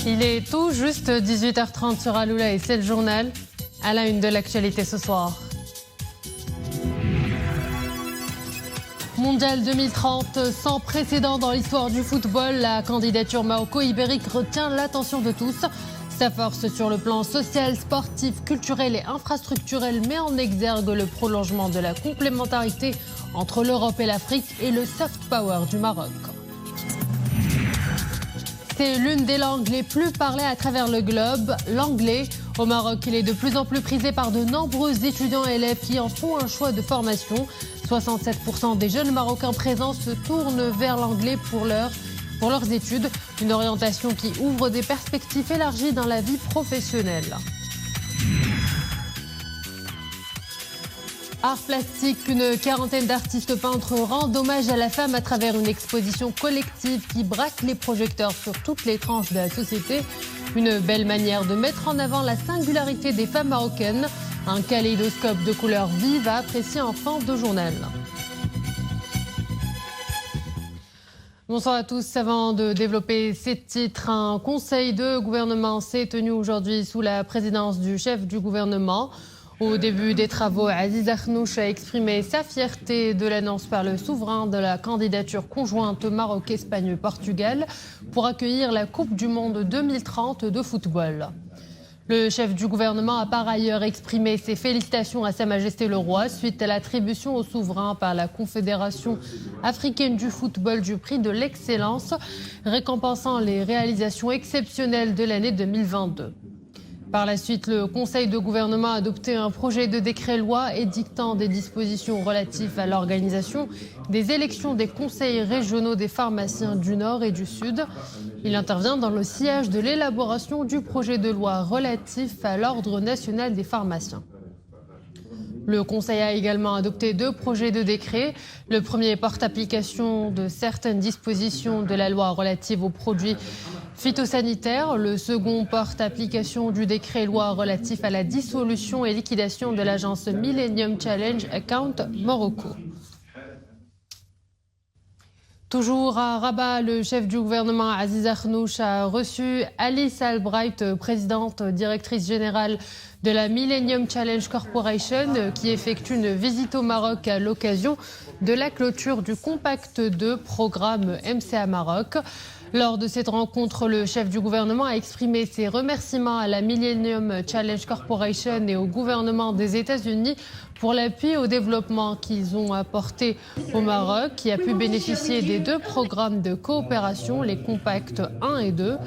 Il est tout juste 18h30 sur Aloula et c'est le journal. À la une de l'actualité ce soir. Mondial 2030, sans précédent dans l'histoire du football, la candidature maroco-ibérique retient l'attention de tous. Sa force sur le plan social, sportif, culturel et infrastructurel met en exergue le prolongement de la complémentarité entre l'Europe et l'Afrique et le soft power du Maroc. C'est l'une des langues les plus parlées à travers le globe, l'anglais. Au Maroc, il est de plus en plus prisé par de nombreux étudiants et élèves qui en font un choix de formation. 67% des jeunes Marocains présents se tournent vers l'anglais pour leurs études. Une orientation qui ouvre des perspectives élargies dans la vie professionnelle. Art plastique, une quarantaine d'artistes peintres rendent hommage à la femme à travers une exposition collective qui braque les projecteurs sur toutes les tranches de la société. Une belle manière de mettre en avant la singularité des femmes marocaines. Un kaléidoscope de couleurs vives à apprécier en fin de journal. Bonsoir à tous. Avant de développer ces titres, un conseil de gouvernement s'est tenu aujourd'hui sous la présidence du chef du gouvernement. Au début des travaux, Aziz Akhnouch a exprimé sa fierté de l'annonce par le souverain de la candidature conjointe Maroc-Espagne-Portugal pour accueillir la Coupe du Monde 2030 de football. Le chef du gouvernement a par ailleurs exprimé ses félicitations à Sa Majesté le Roi suite à l'attribution au souverain par la Confédération africaine du football du prix de l'excellence, récompensant les réalisations exceptionnelles de l'année 2022. Par la suite, le Conseil de gouvernement a adopté un projet de décret-loi édictant des dispositions relatives à l'organisation des élections des conseils régionaux des pharmaciens du Nord et du Sud. Il intervient dans le sillage de l'élaboration du projet de loi relatif à l'Ordre national des pharmaciens. Le Conseil a également adopté 2 projets de décret. Le premier porte application de certaines dispositions de la loi relative aux produits phytosanitaires. Le second porte application du décret-loi relatif à la dissolution et liquidation de l'agence Millennium Challenge Account Morocco. Toujours à Rabat, le chef du gouvernement Aziz Akhnouch a reçu Alice Albright, présidente directrice générale de la Millennium Challenge Corporation, qui effectue une visite au Maroc à l'occasion de la clôture du Compact 2, programme MCA Maroc. Lors de cette rencontre, le chef du gouvernement a exprimé ses remerciements à la Millennium Challenge Corporation et au gouvernement des États-Unis pour l'appui au développement qu'ils ont apporté au Maroc, qui a pu bénéficier des 2 programmes de coopération, les Compact 1 et 2.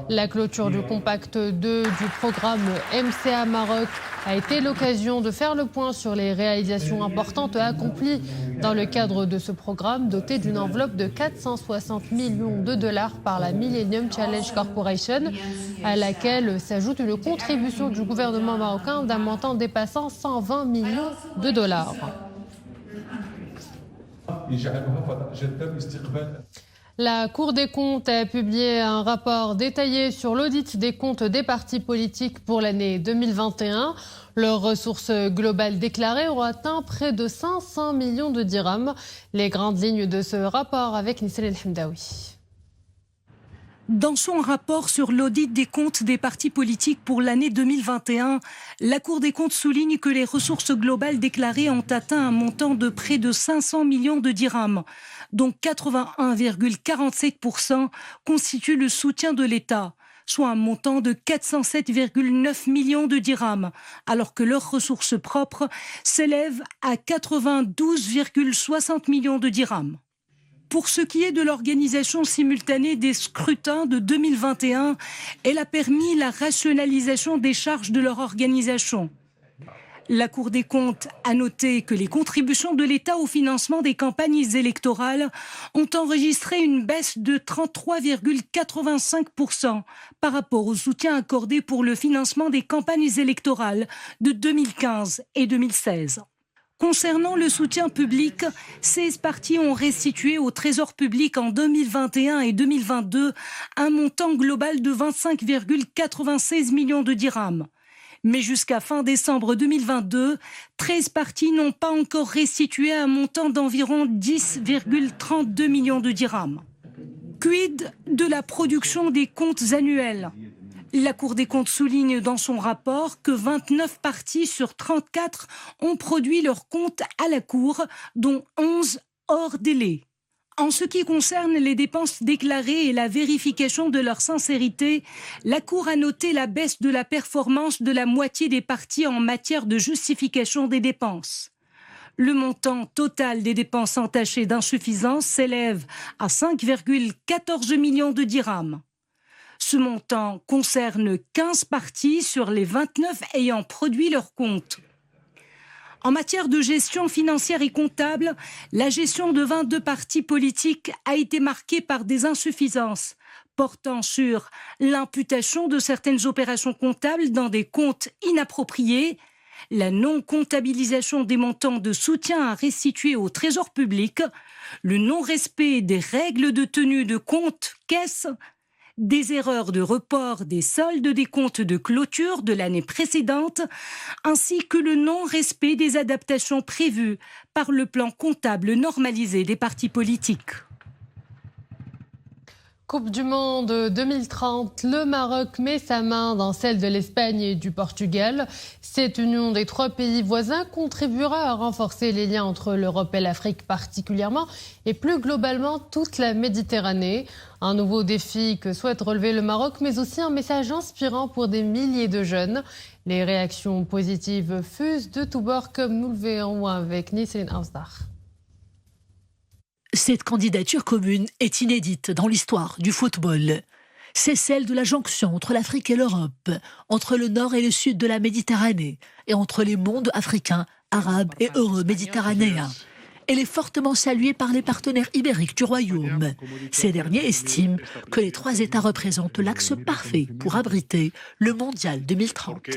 La clôture du Compact 2 du programme MCA Maroc a été l'occasion de faire le point sur les réalisations importantes accomplies dans le cadre de ce programme, doté d'une enveloppe de 460 millions de dollars par la Millennium Challenge Corporation, à laquelle s'ajoute une contribution du gouvernement marocain d'un montant dépassant 120 millions de dollars. La Cour des comptes a publié un rapport détaillé sur l'audit des comptes des partis politiques pour l'année 2021. Leurs ressources globales déclarées ont atteint près de 500 millions de dirhams. Les grandes lignes de ce rapport avec Nissel El Hamdaoui. Dans son rapport sur l'audit des comptes des partis politiques pour l'année 2021, la Cour des comptes souligne que les ressources globales déclarées ont atteint un montant de près de 500 millions de dirhams, dont 81,47% constituent le soutien de l'État, soit un montant de 407,9 millions de dirhams, alors que leurs ressources propres s'élèvent à 92,60 millions de dirhams. Pour ce qui est de l'organisation simultanée des scrutins de 2021, elle a permis la rationalisation des charges de leur organisation. La Cour des comptes a noté que les contributions de l'État au financement des campagnes électorales ont enregistré une baisse de 33,85% par rapport au soutien accordé pour le financement des campagnes électorales de 2015 et 2016. Concernant le soutien public, 16 partis ont restitué au Trésor public en 2021 et 2022 un montant global de 25,96 millions de dirhams. Mais jusqu'à fin décembre 2022, 13 partis n'ont pas encore restitué un montant d'environ 10,32 millions de dirhams. Quid de la production des comptes annuels ? La Cour des comptes souligne dans son rapport que 29 parties sur 34 ont produit leurs comptes à la Cour, dont 11 hors délai. En ce qui concerne les dépenses déclarées et la vérification de leur sincérité, la Cour a noté la baisse de la performance de la moitié des parties en matière de justification des dépenses. Le montant total des dépenses entachées d'insuffisance s'élève à 5,14 millions de dirhams. Ce montant concerne 15 parties sur les 29 ayant produit leurs comptes. En matière de gestion financière et comptable, la gestion de 22 partis politiques a été marquée par des insuffisances, portant sur l'imputation de certaines opérations comptables dans des comptes inappropriés, la non-comptabilisation des montants de soutien à restituer au Trésor public, le non-respect des règles de tenue de compte caisse, des erreurs de report des soldes des comptes de clôture de l'année précédente, ainsi que le non-respect des adaptations prévues par le plan comptable normalisé des partis politiques. Coupe du Monde 2030, le Maroc met sa main dans celle de l'Espagne et du Portugal. Cette union des trois pays voisins contribuera à renforcer les liens entre l'Europe et l'Afrique particulièrement et plus globalement toute la Méditerranée. Un nouveau défi que souhaite relever le Maroc, mais aussi un message inspirant pour des milliers de jeunes. Les réactions positives fusent de tous bords, comme nous le verrons avec Nisrine Ausdar. Cette candidature commune est inédite dans l'histoire du football. C'est celle de la jonction entre l'Afrique et l'Europe, entre le nord et le sud de la Méditerranée, et entre les mondes africains, arabes et euro-méditerranéens. Elle est fortement saluée par les partenaires ibériques du Royaume. Ces derniers estiment que les trois États représentent l'axe parfait pour abriter le Mondial 2030.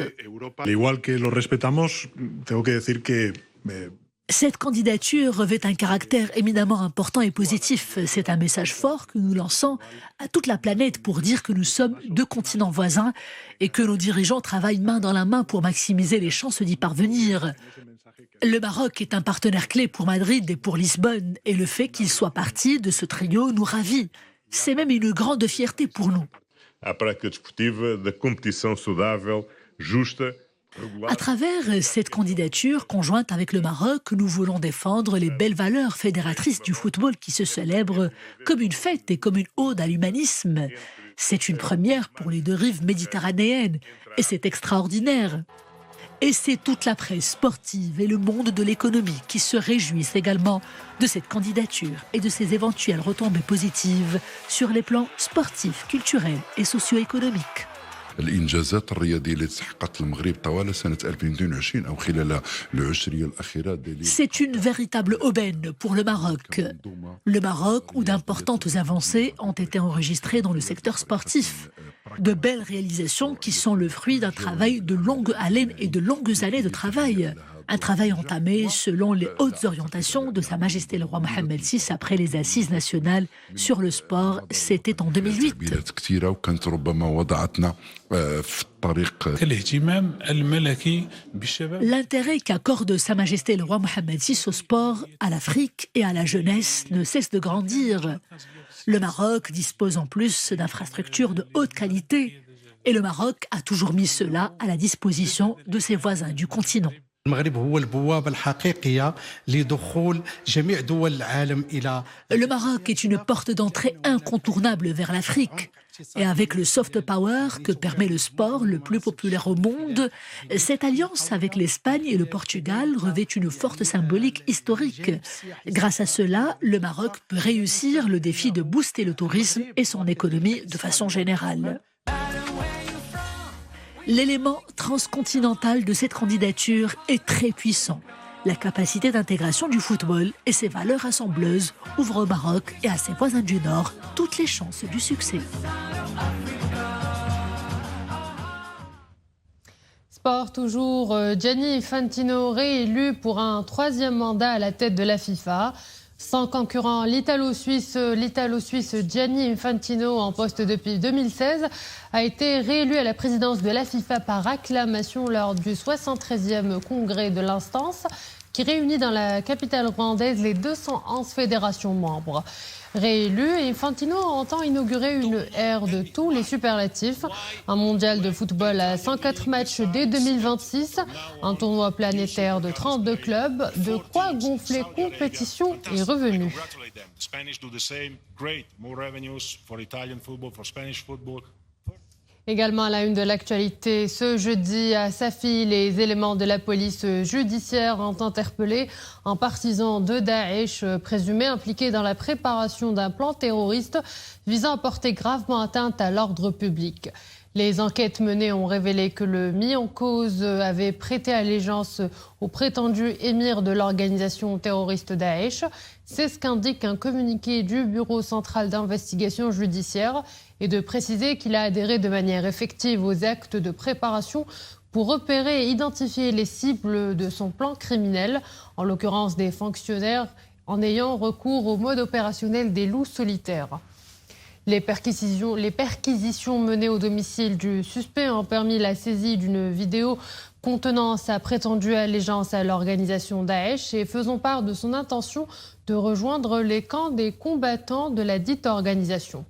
Cette candidature revêt un caractère éminemment important et positif. C'est un message fort que nous lançons à toute la planète pour dire que nous sommes deux continents voisins et que nos dirigeants travaillent main dans la main pour maximiser les chances d'y parvenir. Le Maroc est un partenaire clé pour Madrid et pour Lisbonne et le fait qu'il soit partie de ce trio nous ravit. C'est même une grande fierté pour nous. À travers cette candidature conjointe avec le Maroc, nous voulons défendre les belles valeurs fédératrices du football qui se célèbrent comme une fête et comme une ode à l'humanisme. C'est une première pour les deux rives méditerranéennes et c'est extraordinaire. Et c'est toute la presse sportive et le monde de l'économie qui se réjouissent également de cette candidature et de ses éventuelles retombées positives sur les plans sportifs, culturels et socio-économiques. C'est une véritable aubaine pour le Maroc. Le Maroc, où d'importantes avancées ont été enregistrées dans le secteur sportif. De belles réalisations qui sont le fruit d'un travail de longue haleine et de longues années de travail. Un travail entamé selon les hautes orientations de Sa Majesté le roi Mohammed VI après les assises nationales sur le sport, c'était en 2008. L'intérêt qu'accorde Sa Majesté le roi Mohammed VI au sport, à l'Afrique et à la jeunesse ne cesse de grandir. Le Maroc dispose en plus d'infrastructures de haute qualité et le Maroc a toujours mis cela à la disposition de ses voisins du continent. Le Maroc est une porte d'entrée incontournable vers l'Afrique. Et avec le soft power que permet le sport le plus populaire au monde, cette alliance avec l'Espagne et le Portugal revêt une forte symbolique historique. Grâce à cela, le Maroc peut réussir le défi de booster le tourisme et son économie de façon générale. L'élément transcontinental de cette candidature est très puissant. La capacité d'intégration du football et ses valeurs rassembleuses ouvrent au Maroc et à ses voisins du Nord toutes les chances du succès. Sport toujours, Gianni Infantino réélu pour un troisième mandat à la tête de la FIFA. Sans concurrent, l'Italo-Suisse Gianni Infantino, en poste depuis 2016, a été réélu à la présidence de la FIFA par acclamation lors du 73e congrès de l'instance, qui réunit dans la capitale rwandaise les 211 fédérations membres. Réélu, Infantino entend inaugurer une ère de tous les superlatifs, un mondial de football à 104 matchs dès 2026, un tournoi planétaire de 32 clubs, de quoi gonfler compétition et revenus. Également à la une de l'actualité, ce jeudi à Safi, les éléments de la police judiciaire ont interpellé un partisan de Daesh présumé impliqué dans la préparation d'un plan terroriste visant à porter gravement atteinte à l'ordre public. Les enquêtes menées ont révélé que le mis en cause avait prêté allégeance au prétendu émir de l'organisation terroriste Daesh. C'est ce qu'indique un communiqué du Bureau central d'investigation judiciaire et de préciser qu'il a adhéré de manière effective aux actes de préparation pour repérer et identifier les cibles de son plan criminel, en l'occurrence des fonctionnaires, en ayant recours au mode opérationnel des loups solitaires. Les perquisitions menées au domicile du suspect ont permis la saisie d'une vidéo contenant sa prétendue allégeance à l'organisation Daesh et faisant part de son intention de rejoindre les camps des combattants de la dite organisation.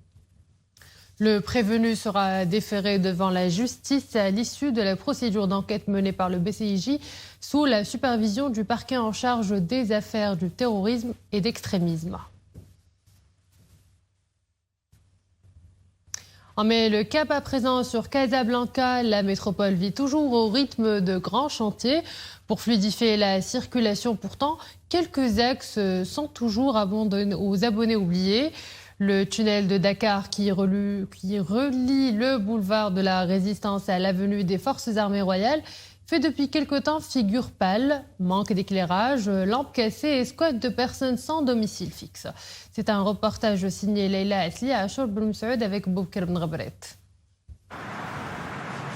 Le prévenu sera déféré devant la justice à l'issue de la procédure d'enquête menée par le BCIJ sous la supervision du parquet en charge des affaires du terrorisme et d'extrémisme. Mais le cap à présent sur Casablanca, la métropole vit toujours au rythme de grands chantiers. Pour fluidifier la circulation, pourtant, quelques axes sont toujours aux abonnés oubliés. Le tunnel de Dakar qui relie le boulevard de la Résistance à l'avenue des Forces armées royales fait depuis quelque temps figure pâle, manque d'éclairage, lampes cassées et squat de personnes sans domicile fixe. C'est un reportage signé Leila Asli à Chour Ben Saoud avec Boubkir Ben Ghabret.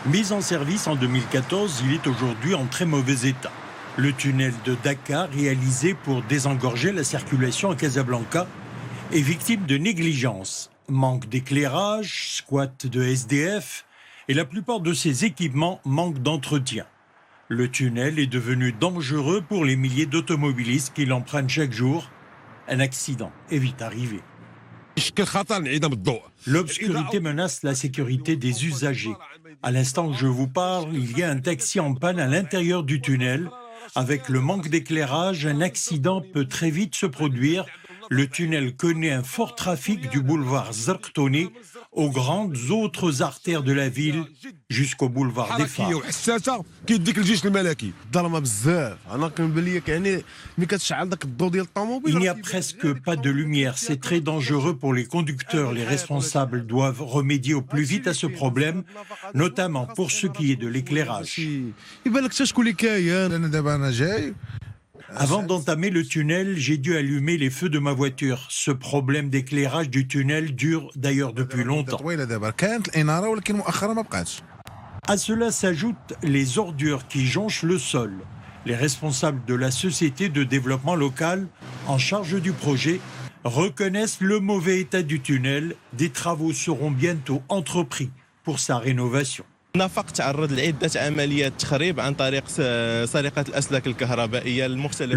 Mis en service en 2014, il est aujourd'hui en très mauvais état. Le tunnel de Dakar, réalisé pour désengorger la circulation à Casablanca, est victime de négligence. Manque d'éclairage, squat de SDF et la plupart de ses équipements manquent d'entretien. Le tunnel est devenu dangereux pour les milliers d'automobilistes qui l'empruntent chaque jour. Un accident est vite arrivé. L'obscurité menace la sécurité des usagers. À l'instant où je vous parle, il y a un taxi en panne à l'intérieur du tunnel. Avec le manque d'éclairage, un accident peut très vite se produire. Le tunnel connaît un fort trafic du boulevard Zarqtouni aux grandes autres artères de la ville jusqu'au boulevard des Phares. Il n'y a presque pas de lumière. C'est très dangereux pour les conducteurs. Les responsables doivent remédier au plus vite à ce problème, notamment pour ce qui est de l'éclairage. Avant d'entamer le tunnel, j'ai dû allumer les feux de ma voiture. Ce problème d'éclairage du tunnel dure d'ailleurs depuis longtemps. À cela s'ajoutent les ordures qui jonchent le sol. Les responsables de la société de développement local en charge du projet reconnaissent le mauvais état du tunnel. Des travaux seront bientôt entrepris pour sa rénovation. Le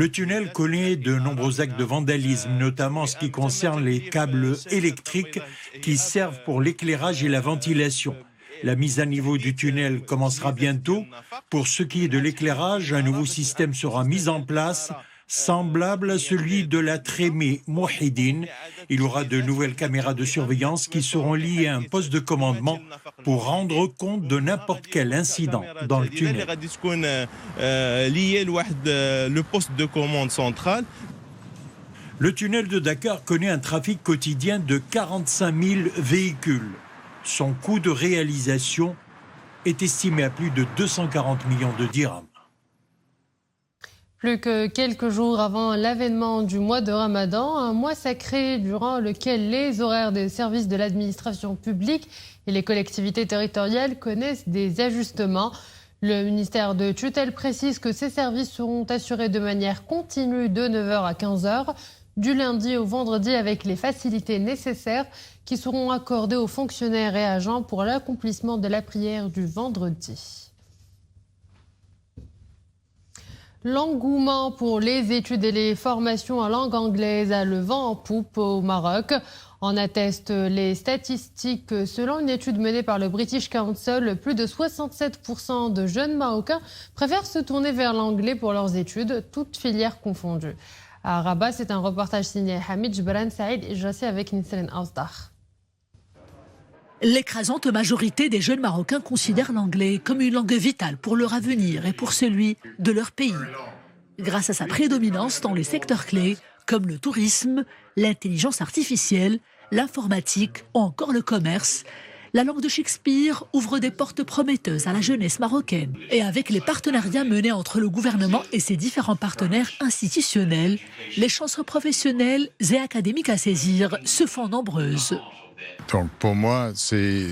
tunnel connaît de nombreux actes de vandalisme, notamment en ce qui concerne les câbles électriques qui servent pour l'éclairage et la ventilation. La mise à niveau du tunnel commencera bientôt. Pour ce qui est de l'éclairage, un nouveau système sera mis en place, semblable à celui de la Trémée Mouhidine. Il y aura de nouvelles caméras de surveillance qui seront liées à un poste de commandement pour rendre compte de n'importe quel incident dans le tunnel. Le tunnel de Dakar connaît un trafic quotidien de 45 000 véhicules. Son coût de réalisation est estimé à plus de 240 millions de dirhams. Plus que quelques jours avant l'avènement du mois de Ramadan, un mois sacré durant lequel les horaires des services de l'administration publique et les collectivités territoriales connaissent des ajustements. Le ministère de tutelle précise que ces services seront assurés de manière continue de 9h à 15h, du lundi au vendredi avec les facilités nécessaires qui seront accordées aux fonctionnaires et agents pour l'accomplissement de la prière du vendredi. L'engouement pour les études et les formations en langue anglaise a le vent en poupe au Maroc. En attestent les statistiques. Selon une étude menée par le British Council, plus de 67% de jeunes Marocains préfèrent se tourner vers l'anglais pour leurs études, toutes filières confondues. À Rabat, c'est un reportage signé Hamid Jbran Saïd et Jassi avec Nisrine Ausdar. L'écrasante majorité des jeunes Marocains considèrent l'anglais comme une langue vitale pour leur avenir et pour celui de leur pays. Grâce à sa prédominance dans les secteurs clés comme le tourisme, l'intelligence artificielle, l'informatique ou encore le commerce, la langue de Shakespeare ouvre des portes prometteuses à la jeunesse marocaine. Et avec les partenariats menés entre le gouvernement et ses différents partenaires institutionnels, les chances professionnelles et académiques à saisir se font nombreuses. Donc pour moi, c'est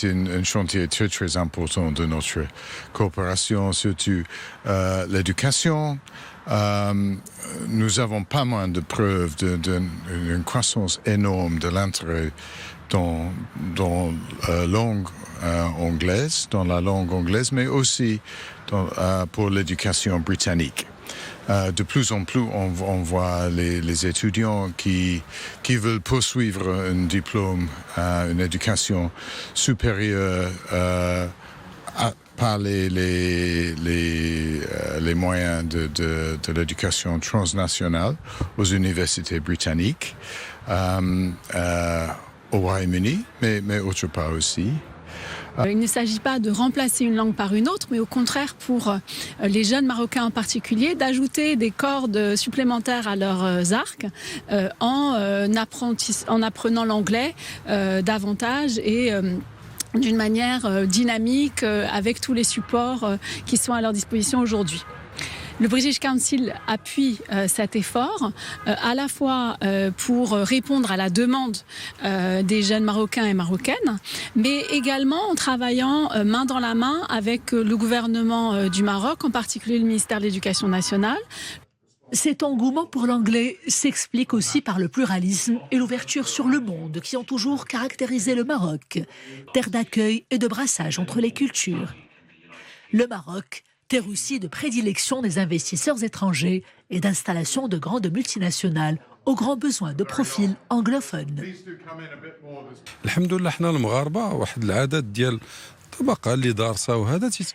un chantier très très important de notre coopération, surtout l'éducation. Nous avons pas mal de preuves d'une croissance énorme de l'intérêt dans la langue anglaise, mais aussi pour l'éducation britannique. De plus en plus, on voit les étudiants qui veulent poursuivre un diplôme, une éducation supérieure par les moyens de l'éducation transnationale aux universités britanniques, au Royaume-Uni, mais autre part aussi. Il ne s'agit pas de remplacer une langue par une autre, mais au contraire pour les jeunes Marocains en particulier, d'ajouter des cordes supplémentaires à leurs arcs en apprenant l'anglais davantage et d'une manière dynamique avec tous les supports qui sont à leur disposition aujourd'hui. Le British Council appuie cet effort, à la fois pour répondre à la demande des jeunes Marocains et Marocaines, mais également en travaillant main dans la main avec le gouvernement du Maroc, en particulier le ministère de l'Éducation nationale. Cet engouement pour l'anglais s'explique aussi par le pluralisme et l'ouverture sur le monde qui ont toujours caractérisé le Maroc, terre d'accueil et de brassage entre les cultures. Le Maroc, terre aussi de prédilection des investisseurs étrangers et d'installation de grandes multinationales aux grands besoins de profils anglophones.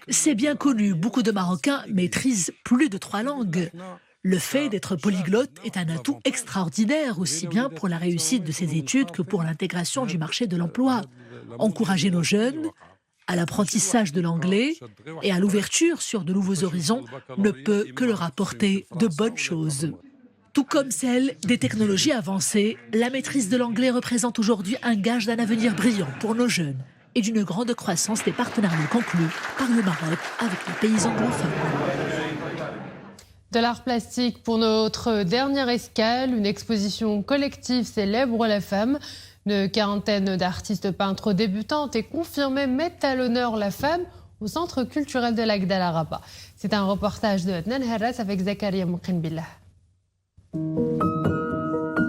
C'est bien connu, beaucoup de Marocains maîtrisent plus de 3 langues. Le fait d'être polyglotte est un atout extraordinaire, aussi bien pour la réussite de ses études que pour l'intégration du marché de l'emploi. Encourager nos jeunes à l'apprentissage de l'anglais et à l'ouverture sur de nouveaux horizons ne peut que leur apporter de bonnes choses. Tout comme celle des technologies avancées, la maîtrise de l'anglais représente aujourd'hui un gage d'un avenir brillant pour nos jeunes et d'une grande croissance des partenariats conclus par le Maroc avec les pays anglophones. De l'art plastique pour notre dernière escale, une exposition collective célèbre la femme. Une quarantaine d'artistes peintres débutantes et confirmées mettent à l'honneur la femme au Centre culturel de l'Agdal à Rabat. C'est un reportage de Adnan Harras avec Zakaria Moukinbillah.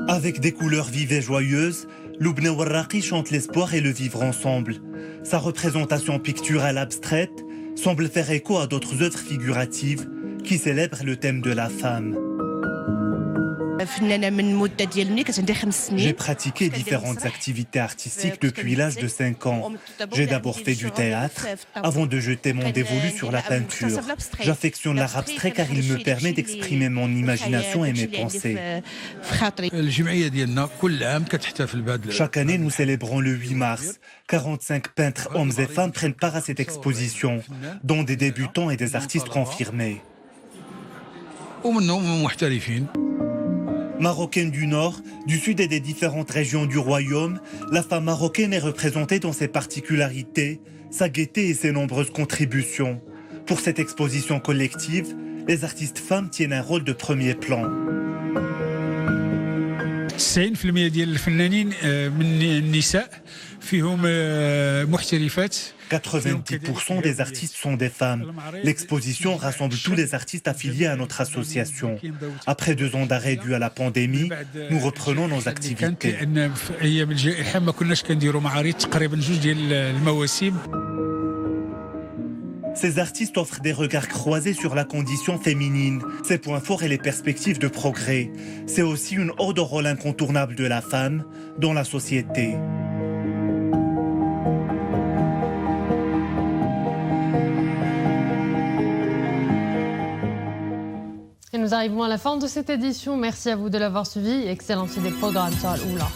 Avec des couleurs vives et joyeuses, Loubna Warraqi chante l'espoir et le vivre ensemble. Sa représentation picturale abstraite semble faire écho à d'autres œuvres figuratives qui célèbrent le thème de la femme. J'ai pratiqué différentes activités artistiques depuis l'âge de 5 ans. J'ai d'abord fait du théâtre avant de jeter mon dévolu sur la peinture. J'affectionne l'art abstrait car il me permet d'exprimer mon imagination et mes pensées. Chaque année, nous célébrons le 8 mars. 45 peintres, hommes et femmes prennent part à cette exposition, dont des débutants et des artistes confirmés. Marocaine du Nord, du Sud et des différentes régions du royaume, la femme marocaine est représentée dans ses particularités, sa gaieté et ses nombreuses contributions. Pour cette exposition collective, les artistes femmes tiennent un rôle de premier plan. 90% des artistes sont des femmes. L'exposition rassemble tous les artistes affiliés à notre association. Après 2 ans d'arrêt dû à la pandémie, nous reprenons nos activités. Ces artistes offrent des regards croisés sur la condition féminine, ses points forts et les perspectives de progrès. C'est aussi une ode au rôle incontournable de la femme dans la société. Et nous arrivons à la fin de cette édition. Merci à vous de l'avoir suivi. Excellente suite des programmes sur Al-Oula.